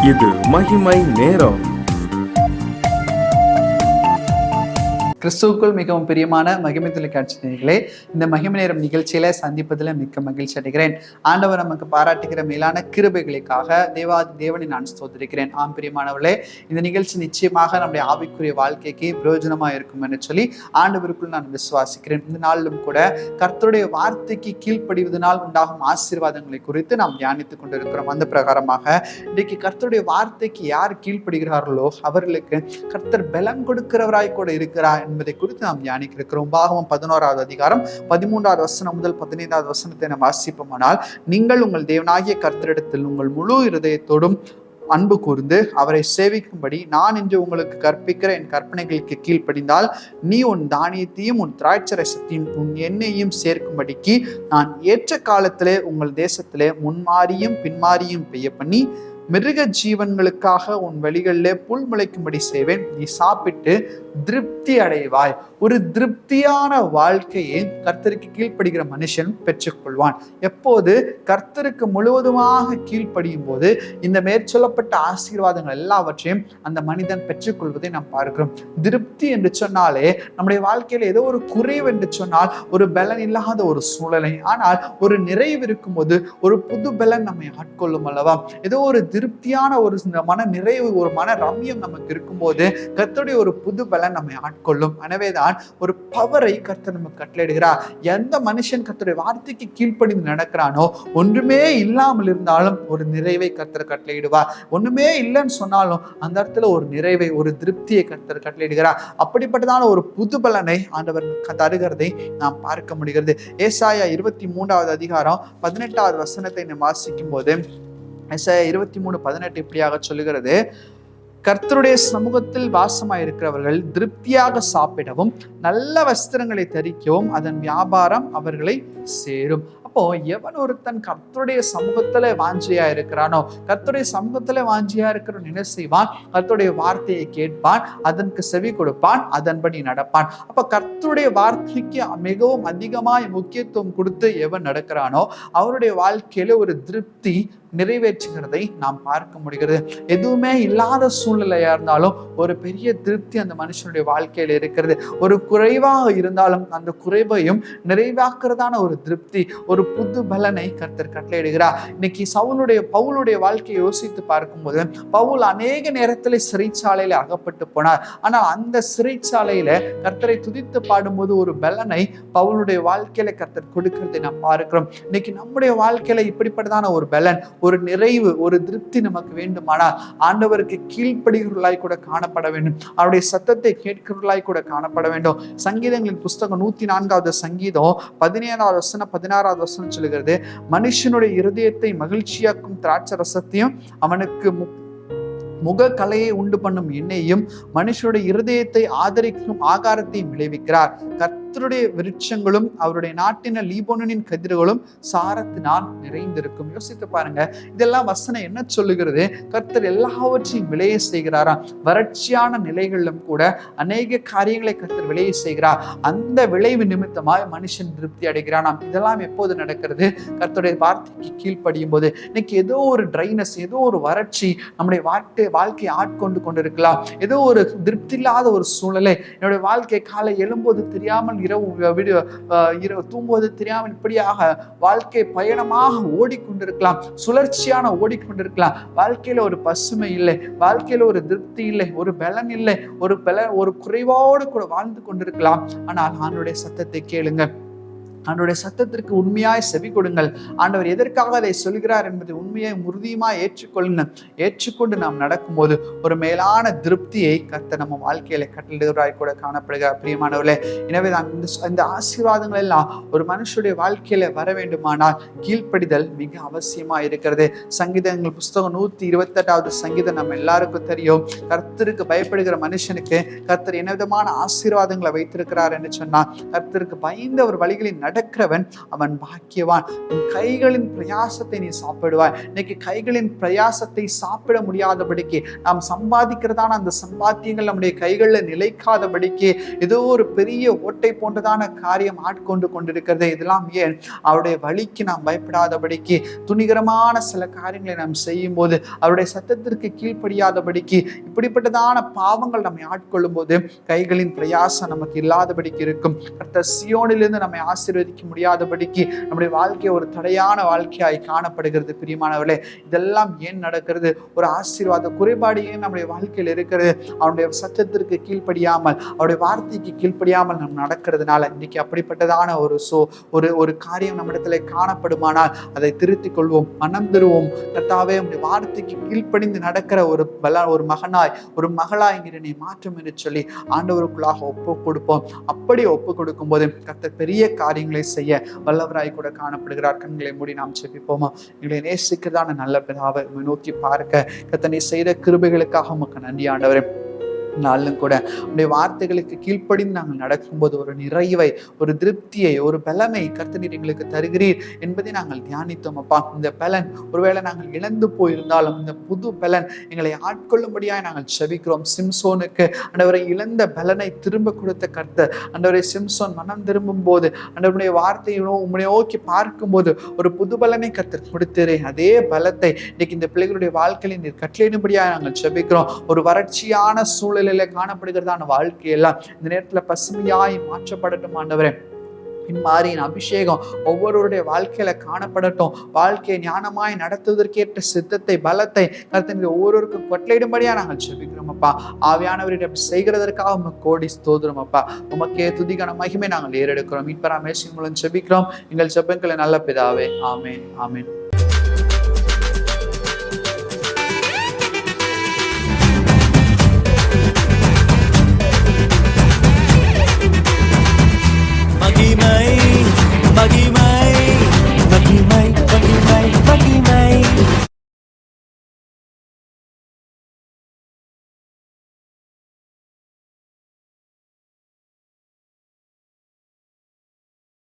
இது மகிமை நேரம். கிறிஸ்துவுக்குள் மிகவும் பிரியமான மகிமை தொலைக்காட்சி நேயர்களே, இந்த மகிமை நேரம் நிகழ்ச்சியில சந்திப்பதில் மிக்க மகிழ்ச்சி அடைகிறேன். ஆண்டவர் நமக்கு பாராட்டுகிற மேலான கிருபைகளுக்காக தேவாதி தேவனை நான் ஸ்தோத்திரிக்கிறேன். ஆம் பிரியமானவர்களே, இந்த நிகழ்ச்சி நிச்சயமாக நம்முடைய ஆவிக்குரிய வாழ்க்கைக்கு பிரயோஜனமா இருக்கும் என்று சொல்லி ஆண்டவருக்குள் நான் விசுவாசிக்கிறேன். இந்த நாளிலும் கூட கர்த்தருடைய வார்த்தைக்கு கீழ்ப்படிவதனால் உண்டாகும் ஆசீர்வாதங்களை குறித்து நாம் தியானித்துக் கொண்டிருக்கிறோம். அந்த பிரகாரமாக இன்றைக்கு கர்த்தருடைய வார்த்தைக்கு யார் கீழ்ப்படுகிறார்களோ அவர்களுக்கு கர்த்தர் பலன் கொடுக்கிறவராய் கூட இருக்கிறார் என்பதை குறித்து நாம் தியானிக்க இருக்கிறோம். உபாகமம் 11வது அதிகாரம் 13வது வசனம் முதல் 15வது வசனத்தை நாம் வாசிப்போமானால், நீங்கள் உங்கள் தேவனாகிய கர்த்தரிடத்தில் உங்கள் முழு இருதயத்தோடும் அன்பு கூர்ந்து அவரை சேவிக்கும்படி நான் இன்று உங்களுக்கு கற்பிக்கிற என் கற்பனைகளுக்கு கீழ்ப்படிந்தால், நீ உன் தானியத்தையும் உன் திராட்சரசத்தையும் உன் எண்ணெயையும் சேர்க்கும்படிக்கு நான் ஏற்ற காலத்திலே உங்கள் தேசத்திலே முன்மாறியும் பின்மாறியும் பெய்ய பண்ணி மிருக ஜீவன்களுக்காக உன் வழிகளிலே புல் முளைக்கும்படி செய்வேன். நீ சாப்பிட்டு திருப்தி அடைவாய். ஒரு திருப்தியான வாழ்க்கையை கர்த்தருக்கு கீழ்ப்படுகிற மனுஷன் பெற்றுக்கொள்வான். எப்போது கர்த்தருக்கு முழுவதுமாக கீழ்ப்படியும் போது இந்த மேற்சொல்லப்பட்ட ஆசீர்வாதங்கள் எல்லாவற்றையும் அந்த மனிதன் பெற்றுக்கொள்வதை நாம் பார்க்கிறோம். திருப்தி என்று சொன்னாலே நம்முடைய வாழ்க்கையில ஏதோ ஒரு குறைவு என்று சொன்னால் ஒரு பலன் இல்லாத ஒரு சூழலை, ஆனால் ஒரு நிறைவு இருக்கும் போது ஒரு புது பலன் நம்மை ஆட்கொள்ளும் அல்லவா. ஏதோ ஒரு திருப்தியான ஒரு மன நிறைவு, ஒரு மன ரம்யம் நமக்கு இருக்கும்போது கர்த்தருடைய ஒரு புது பலன் நம்மை ஆட்கொள்ளும். எனவேதான் ஒரு பவரை கர்த்தர் நமக்கு கட்டளையிடுகிறார். எந்த மனுஷன் கர்த்தருடைய வார்த்தைக்கு கீழ்ப்படிந்து நடக்கிறானோ, ஒன்றுமே இல்லாமல் இருந்தாலும் ஒரு நிறைவை கர்த்தர் கட்டளையிடுவார். ஒண்ணுமே இல்லைன்னு சொன்னாலும் அந்த இடத்துல ஒரு நிறைவை, ஒரு திருப்தியை கர்த்தர் கட்டளையிடுகிறார். அப்படிப்பட்டதான ஒரு புது பலனை ஆண்டவர் தருகிறதை நாம் பார்க்க முடிகிறது. ஏசாயா 23வது அதிகாரம் 18வது வசனத்தை நாம் வாசிக்கும் போது, ஏசாயா 23:18 இப்படியாக சொல்லுகிறது, கர்த்தருடைய சமூகத்தில் வாசமாய் இருக்கிறவர்கள் திருப்தியாக சாப்பிடவும் நல்ல வஸ்திரங்களை தரிக்கவும் அதன் வியாபாரம் அவர்களை சேரும். அப்போ எவன் ஒருத்தன் கர்த்தருடைய சமூகத்துல வாஞ்சியா இருக்கிறானோ, கர்த்தருடைய சமூகத்துல வாஞ்சியா இருக்கிறவன் என்ன செய்வான்? கர்த்தருடைய வார்த்தையை கேட்பான், அதற்கு செவி கொடுப்பான், அதன்படி நடப்பான். அப்ப கர்த்தருடைய வார்த்தைக்கு மிகவும் அதிகமாய் முக்கியத்துவம் கொடுத்து எவன் நடக்கிறானோ அவருடைய வாழ்க்கையில ஒரு திருப்தி நிறைவேற்றுகிறதை நாம் பார்க்க முடிகிறது. எதுவுமே இல்லாத சூழ்நிலையா இருந்தாலும் ஒரு பெரிய திருப்தி அந்த மனுஷனுடைய வாழ்க்கையில இருக்கிறது. ஒரு குறைவாக இருந்தாலும் அந்த குறைவையும் நிறைவாக்குறதான ஒரு திருப்தி, ஒரு புது பலனை கர்த்தர் கட்டளையிடுகிறார். இன்னைக்கு பவுலுடைய வாழ்க்கையை யோசித்து பார்க்கும்போது, பவுல் அநேக நேரத்துல சிறைச்சாலையில அகப்பட்டு போனார். ஆனால் அந்த சிறைச்சாலையில கர்த்தரை துதித்து பாடும்போது ஒரு பலனை பவுலுடைய வாழ்க்கையில கர்த்தர் கொடுக்கிறதை நாம் பார்க்கிறோம். இன்னைக்கு நம்முடைய வாழ்க்கையில இப்படிப்பட்டதான ஒரு பலன், ஒரு நிறைவு, ஒரு திருப்தி நமக்கு வேண்டுமானால் ஆண்டவருக்கு கீழ்ப்படுகிறவர்களாய் கூட காணப்பட வேண்டும். அவருடைய சத்தத்தை கேட்கிறவர்களாய் கூட காணப்பட வேண்டும். சங்கீதங்களின் புஸ்தகம் 104வது சங்கீதம் 17வது வசனம் 16வது வசனம் சொல்லுகிறது, மனுஷனுடைய இருதயத்தை மகிழ்ச்சியாக்கும் திராட்சை ரசத்தையும் அவனுக்கு முக கலையை உண்டு பண்ணும் எண்ணெயையும் மனுஷனுடைய இருதயத்தை ஆதரிக்கும் ஆகாரத்தையும் விளைவிக்கிறார். கர்த்தருடைய விருட்சங்களும் அவருடைய நாட்டின லீபோனின் கதிர்களும் சாரத்தினால் நிறைந்திருக்கும். யோசித்து பாருங்க, இதெல்லாம் வசனம் என்ன சொல்லுகிறது? கர்த்தர் எல்லாவற்றையும் விளைய செய்கிறாராம். வறட்சியான நிலைகளிலும் கூட அநேக காரியங்களை கர்த்தர் விளைய செய்கிறார். அந்த விளைவு நிமித்தமாய் மனுஷன் திருப்தி அடைகிறானாம். இதெல்லாம் எப்போது நடக்கிறது? கர்த்தருடைய வார்த்தைக்கு கீழ்ப்படியும் போது. இன்னைக்கு ஏதோ ஒரு ட்ரைனஸ், ஏதோ ஒரு வறட்சி நம்முடைய வாழ்க்கையை ஆட்கொண்டு கொண்டிருக்கலாம். ஏதோ ஒரு திருப்தி இல்லாத ஒரு சூழ்நிலை, என்னுடைய வாழ்க்கை காலை எழும்போது தெரியாமல், இரவு தூங்குவது தெரியாமல், இப்படியாக வாழ்க்கை பயணமாக ஓடிக்கொண்டிருக்கலாம், சுழற்சியான ஓடிக்கொண்டிருக்கலாம். வாழ்க்கையில ஒரு பசுமை இல்லை, வாழ்க்கையில ஒரு திருப்தி இல்லை, ஒரு பலன் இல்லை, ஒரு குறைவோடு கூட வாழ்ந்து கொண்டிருக்கலாம். ஆனால் ஆண்டவருடைய சத்தத்தை கேளுங்க, ஆண்டவருடைய சத்தத்திற்கு உண்மையாய் செவி கொடுங்கள். ஆண்டவர் எதற்காக அதை சொல்கிறார் என்பதை உண்மையை உறுதியுமாய் ஏற்றுக்கொள்ளுங்கள். ஏற்றுக்கொண்டு நாம் நடக்கும்போது ஒரு மேலான திருப்தியை கர்த்தர் நம்ம வாழ்க்கையில கட்டளையிடுவராய் கூட காணப்படுகிறார். பிரியமானவர்களே, எனவே இந்த ஆசீர்வாதங்கள் எல்லாம் ஒரு மனுஷனுடைய வாழ்க்கையில வர வேண்டுமானால் கீழ்ப்படிதல் மிக அவசியமா இருக்கிறது. சங்கீதங்கள் புஸ்தகம் 128வது சங்கீதம் நம்ம எல்லாருக்கும் தெரியும். கர்த்தருக்கு பயப்படுகிற மனுஷனுக்கு கர்த்தர் என்ன விதமான ஆசீர்வாதங்களை வைத்திருக்கிறார் என்று சொன்னால், கர்த்தருக்கு பயந்த ஒரு வழிகளில் நடக்கிறவன் அவன் பாக்கியவான். உன் கைகளின் பிரயாசத்தை நீ சாப்பிடுவாய். இன்னைக்கு கைகளின் பிரயாசத்தை சாப்பிட முடியாதபடிக்கு, நாம் சம்பாதிக்கிறதான அந்த சம்பாத்தியங்கள் நம்முடைய கைகளில் நிலைக்காதபடிக்கு ஏதோ ஒரு பெரிய ஓட்டை போன்றதான காரியம் ஆட்கொண்டு கொண்டிருக்கிறது. இதெல்லாம் ஏன்? அவருடைய வழிக்கு நாம் பயப்படாதபடிக்கு, துணிகரமான சில காரியங்களை நாம் செய்யும் போது, அவருடைய சத்தத்திற்கு கீழ்ப்படியாதபடிக்கு, இப்படிப்பட்டதான பாவங்கள் நம்மை ஆட்கொள்ளும் போது கைகளின் பிரயாசம் நமக்கு இல்லாதபடிக்கு இருக்கும். கர்த்தர் சீயோனிலிருந்து நம்மை ஆசீர்வதிக்க முடியாதபடிக்கு நம்முடைய வாழ்க்கை ஒரு தடையான வாழ்க்கையாய் காணப்படுகிறது. பிரியமானவர்களே, இதெல்லாம் ஏன் நடக்கிறது? ஒரு ஆசீர்வாத குறைபாடு ஏன் நம்முடைய வாழ்க்கையில் இருக்கிறது? அவனுடைய சத்தத்திற்கு கீழ்ப்படியாமல், அவருடைய வார்த்தைக்கு கீழ்ப்படியாமல் நாம் நடக்கிறதுனால இன்னைக்கு அப்படிப்பட்டதான ஒரு காரியம் நம்மிடத்துல காணப்படுமானால் அதை திருத்திக் கொள்வோம், மனம் திருவோம். கர்த்தாவே, நம்முடைய வார்த்தைக்கு கீழ்ப்படிந்து நடக்கிற ஒரு மகனாய், ஒரு மகளாய் என்னை மாற்றும் என்று சொல்லி ஆண்டவருக்குள்ளாக ஒப்பு கொடுப்போம். அப்படி ஒப்பு கொடுக்கும் போது கர்த்தர் பெரிய காரியங்களை செய்ய வல்லவராய் கூட காணப்படுகிறார். கண்களை மூடி நாம் செபிப்போமா? எங்களை நேசிக்கிறதான நல்ல பிதாவை நோக்கி பார்க்க கர்த்தர் நீ செய்த கிருபைகளுக்காக உமக்கு நன்றி ஆண்டவரே. நாளும் கூட உடைய வார்த்தைகளுக்கு கீழ்ப்படிந்து நாங்கள் நடக்கும்போது ஒரு நிறைவை, ஒரு திருப்தியை, ஒரு பலனை கர்த்தர் எங்களுக்கு தருகிறீர் என்பதை நாங்கள் தியானித்தோம் அப்பா. இந்த பலன் ஒருவேளை நாங்கள் இழந்து போயிருந்தாலும் இந்த புது பலன் எங்களை ஆட்கொள்ளும்படியாய் நாங்கள் செபிக்கிறோம். சிம்சோனுக்கு ஆண்டவரை இழந்த பலனை திரும்ப கொடுத்த கர்த்தர், ஆண்டவரை சிம்சோன் மனம் திரும்பும் போது, ஆண்டவருடைய வார்த்தையை உம்முடைய நோக்கி பார்க்கும்போது ஒரு புது பலனை கர்த்தர் கொடுத்தீரே, அதே பலத்தை இன்னைக்கு இந்த பிள்ளைகளுடைய வாழ்க்கையில் நீர் கட்டளையிடும்படியாய் நாங்கள் செபிக்கிறோம். ஒரு வறட்சியான சூழல் காணப்படுகிறதான வாழ்க்கையெல்லாம் இந்த நேரத்துல பசுமையாய் மாற்றப்படட்டும் ஆண்டவரே. பின்மாரியின் அபிஷேகம் ஒவ்வொருவருடைய வாழ்க்கையில காணப்படட்டும். வாழ்க்கையை ஞானமாய் நடத்துவதற்கேற்ற சித்தத்தை, பலத்தை கர்த்தர் ஒவ்வொருவருக்கும் கொட்டளையிடும்படியா நாங்கள் செபிக்கிறோம் அப்பா. ஆவியானவரிடம் செய்கிறதற்காக உமக்கு கோடி ஸ்தோத்திரம் அப்பா. உமக்கே துதிக்கான மகிமை நாங்கள் ஏறெடுக்கிறோம். மீட்பரா மேசின் மூலம் செபிக்கிறோம் எங்கள் ஜெபங்களை நல்ல பிதாவே. ஆமென், ஆமென். மகிமை